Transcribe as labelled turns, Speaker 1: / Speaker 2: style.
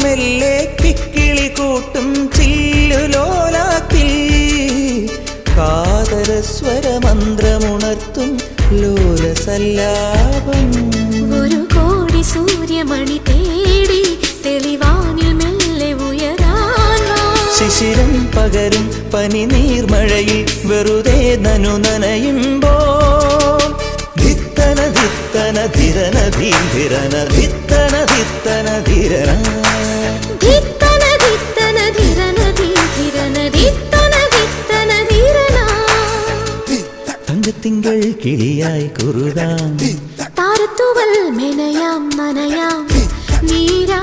Speaker 1: മെല്ലെ കിക്കിളി കൂട്ടും ചില്ലുലോലാത്തിൽ കാതരസ്വരമന്ത്രമുണർത്തും ലോലസല്ലാപം.
Speaker 2: ഒരു കോടി സൂര്യമണി തേടി തെളിവാനിൽ മെല്ലെ ഉയരാൻ
Speaker 1: ശിശിരം പകരും പനി നീർമഴയിൽ വെറുതെ നനു നനയുമ്പോൾ ധിത്തന ധിത്തന ധിരന ധീരന ധിത്തന ധിത്തന ധിരന
Speaker 2: ധിത്തന ധിത്തന ധിരന ധീരന ധിത്തന ധിത്തന ധിരന.
Speaker 1: തങ്കത്തിങ്കൾ കിളിയായി കുറുകാം
Speaker 2: താരത്തുവൽ മെനയാം നനയാം നീരാ